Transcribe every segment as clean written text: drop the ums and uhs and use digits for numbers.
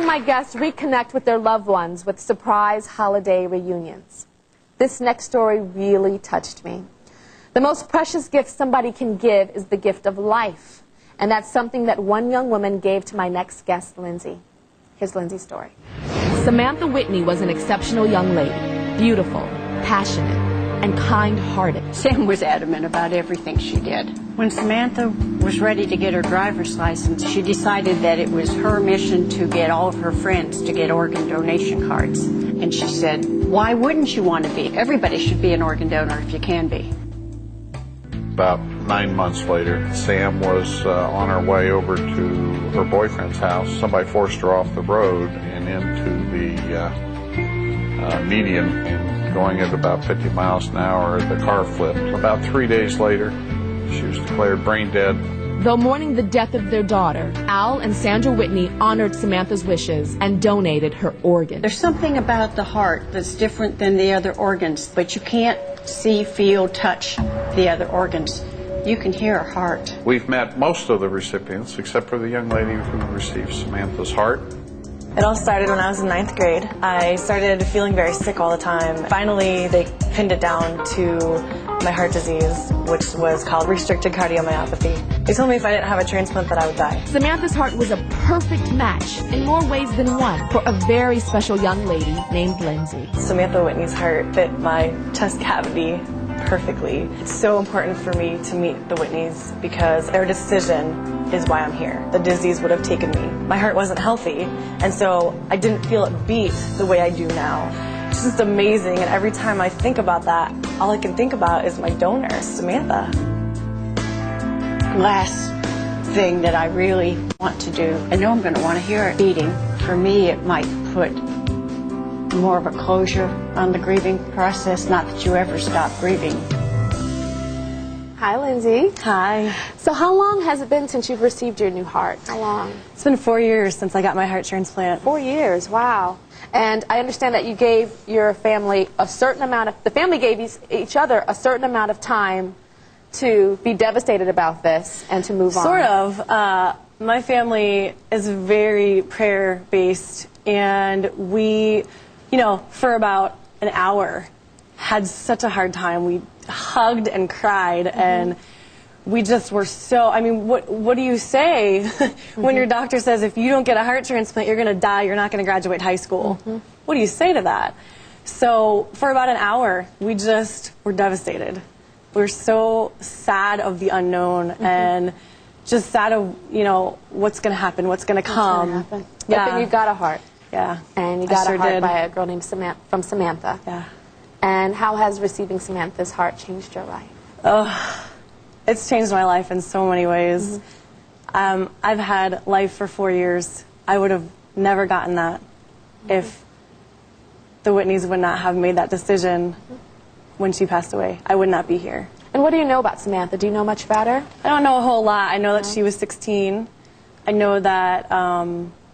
my guests reconnect with their loved ones with surprise holiday reunions. This next story really touched me. The most precious gift somebody can give is the gift of life. And that's something that one young woman gave to my next guest, Lindsey. Here's Lindsey's story. Samantha Whitney was an exceptional young lady, beautiful, passionate, and kind-hearted. Sam was adamant about everything she did. When Samantha was ready to get her driver's license, she decided that it was her mission to get all of her friends to get organ donation cards. And she said, why wouldn't you want to be? Everybody should be an organ donor if you can be. About 9 months later, Sam was on her way over to her boyfriend's house. Somebody forced her off the road and into the median, going at about 50 miles an hour. The car flipped. About 3 days later, she was declared brain dead. Though mourning the death of their daughter, Al and Sandra Whitney honored Samantha's wishes and donated her organ. There's something about the heart that's different than the other organs, but you can't see, feel, touch the other organs. You can hear her heart. We've met most of the recipients, except for the young lady who received Samantha's heart. It all started when I was in 9th grade. I started feeling very sick all the time. Finally, they pinned it down to my heart disease, which was called restricted cardiomyopathy. They told me if I didn't have a transplant that I would die. Samantha's heart was a perfect match, in more ways than one, for a very special young lady named Lindsey. Samantha Whitney's heart fit my chest cavity perfectly. It's so important for me to meet the Whitneys because their decision is why I'm here. The disease would have taken me. My heart wasn't healthy, and so I didn't feel it beat the way I do now. It's just amazing, and every time I think about that, all I can think about is my donor, Samantha. Last thing that I really want to do, I know I'm going to want to hear it beating. For me, it might put more of a closure on the grieving process, not that you ever stop grieving. Hi, Lindsey. Hi. So how long has it been since you've received your new heart? How long? It's been 4 years since I got my heart transplant. 4 years, wow. And I understand that you gave your family a certain amount of, the family gave each other a certain amount of time to be devastated about this and to move on. Sort of. My family is very prayer-based, and we, for about an hour had such a hard time. We hugged and cried, and we just were so, what do you say when your doctor says if you don't get a heart transplant, you're going to die, you're not going to graduate high school? What do you say to that? So for about an hour, we just were devastated. We were so sad of the unknown and just sad of, what's going to happen, what's going to come. What's gonna happen. Yeah. But then you got a heart. Yeah. And you got sure a heart did. by a girl named Samantha. Yeah. And how has receiving Samantha's heart changed your life? Oh, it's changed my life in so many ways. I've had life for 4 years. I would have never gotten that if the Whitneys would not have made that decision when she passed away. I would not be here. And what do you know about Samantha? Do you know much about her? I don't know a whole lot. I know that she was 16. I know that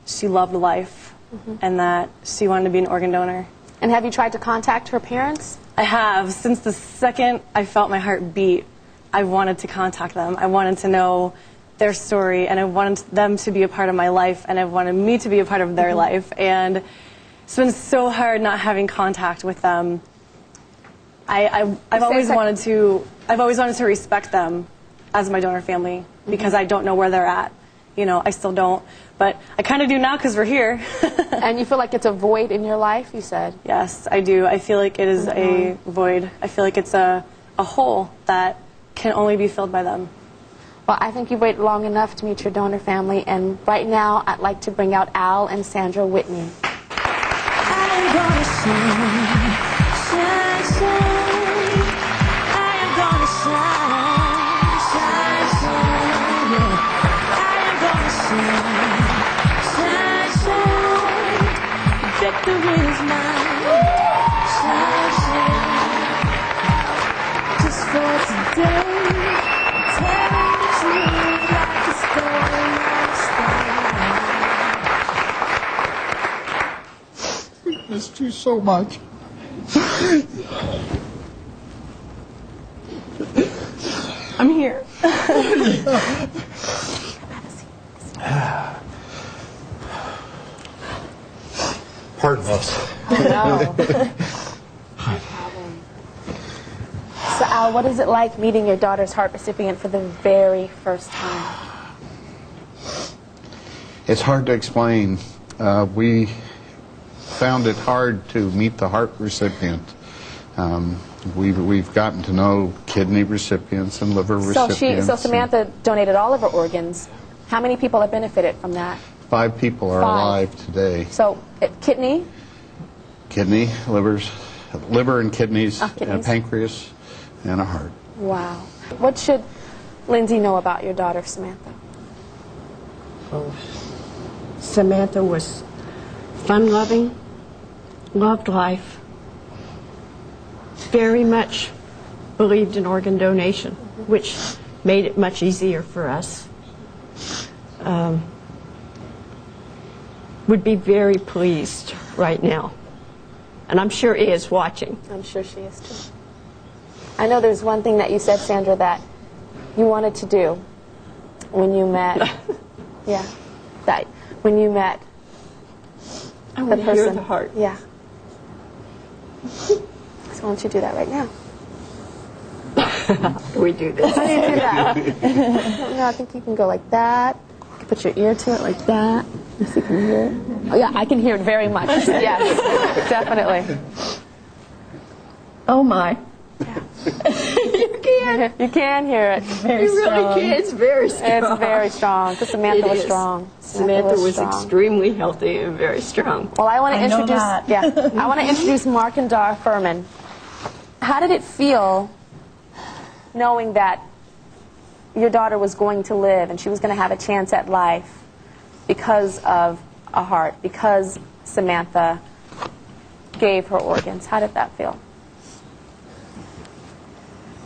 she loved life and that she wanted to be an organ donor. And have you tried to contact her parents? I have. Since the second I felt my heart beat, I wanted to contact them. I wanted to know their story, and I wanted them to be a part of my life, and I wanted me to be a part of their life. And it's been so hard not having contact with them. I've always wanted to respect them as my donor family because I don't know where they're at. I still don't. But I kind of do now because we're here. And you feel like it's a void in your life, you said? Yes, I do. I feel like it is a void. I feel like it's a hole that can only be filled by them. Well, I think you've waited long enough to meet your donor family, and right now I'd like to bring out Al and Sandra Whitney. I'm gonna shine, shine, shine. I am gonna shine, shine, shine, yeah. I am gonna shine, shine, shine. Victory is mine, shine, shine. Just for today, tell me the truth like a story, like a story. Missed you so much. I'm here. Pardon us. No. No problem. So, Al, what is it like meeting your daughter's heart recipient for the very first time? It's hard to explain. We found it hard to meet the heart recipient. We've gotten to know kidney recipients and liver recipients. So Samantha donated all of her organs. How many people have benefited from that? 5 people are alive today. So kidney? Kidney, liver and kidneys, and a pancreas, and a heart. Wow. What should Lindsey know about your daughter, Samantha? Oh, Samantha was fun-loving, loved life, very much believed in organ donation, which made it much easier for us. Would be very pleased right now. And I'm sure is watching. I'm sure she is too. I know there's one thing that you said, Sandra, that you wanted to do when you met. Yeah, that when you met I want to hear the heart. Yeah. So why don't you do that right now? How do we do this? How do you do that? No, I think you can go like that. You can put your ear to it like that. If you can hear it. Oh yeah, I can hear it very much. Yes, definitely. Oh my. Yeah. You can. You can hear it. Very You strong. really can. It's very strong. It's very strong. Because Samantha It was is. strong. Samantha was strong. extremely healthy and very strong. Well, I want to I know introduce. that. Yeah, I want to introduce Mark and Dar Furman. How did it feel knowing that your daughter was going to live and she was going to have a chance at life because of a heart, because Samantha gave her organs? How did that feel?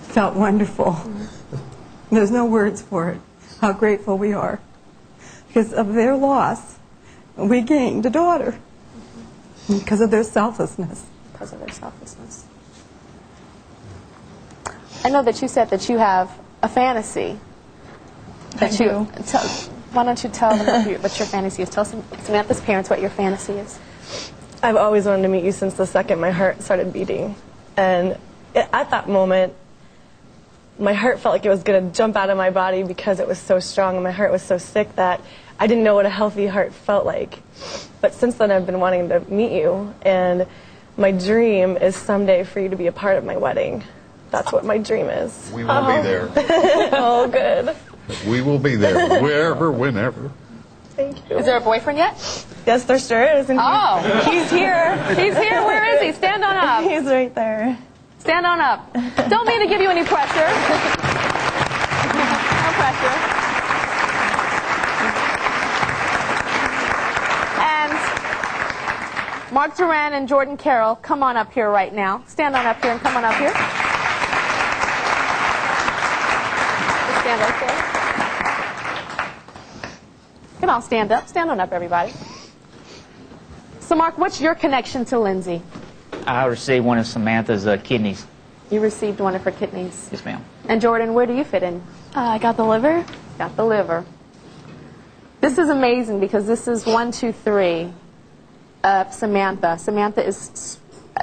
Felt wonderful. There's no words for it, how grateful we are. Because of their loss, we gained a daughter. Because of their selflessness. Because of their selflessness. I know that you said that you have a fantasy. That you tell, why don't you tell them what your fantasy is? Tell Samantha's parents what your fantasy is. I've always wanted to meet you since the second my heart started beating. And at that moment, my heart felt like it was going to jump out of my body because it was so strong and my heart was so sick that I didn't know what a healthy heart felt like. But since then, I've been wanting to meet you, and my dream is someday for you to be a part of my wedding. That's what my dream is. We will be there. Oh, good. We will be there, wherever, whenever. Thank you. Is there a boyfriend yet? Yes, there sure is. And Oh. he's here. He's here. Where is he? Stand on up. He's right there. Stand on up. Don't mean to give you any pressure. No pressure. And Mark Duran and Jordan Carroll, come on up here right now. Stand on up here and come on up here. Just stand right there. You can all stand up. Stand on up, everybody. So, Mark, what's your connection to Lindsey? I received one of Samantha's kidneys. You received one of her kidneys. Yes, ma'am. And Jordan, where do you fit in? I got the liver. Got the liver. This is amazing because this is 1, 2, 3. Samantha. Samantha is.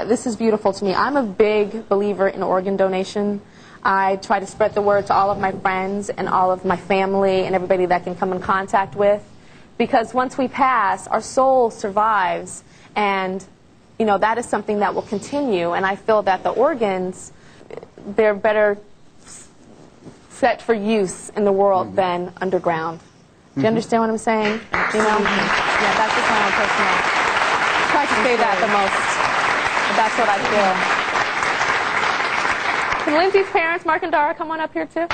This is beautiful to me. I'm a big believer in organ donation. I try to spread the word to all of my friends and all of my family and everybody that can come in contact with, because once we pass, our soul survives, and you know that is something that will continue. And I feel that the organs, they're better set for use in the world than underground. Do you understand what I'm saying? You know? Yeah, that's just my own personal. I try to say that the most, but that's what I feel. Can Lindsey's parents, Mark and Dara, come on up here too?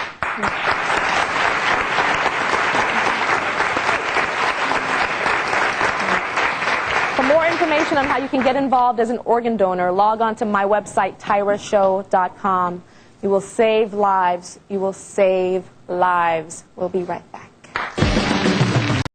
For more information on how you can get involved as an organ donor, log on to my website, tyrashow.com. You will save lives. You will save lives. We'll be right back.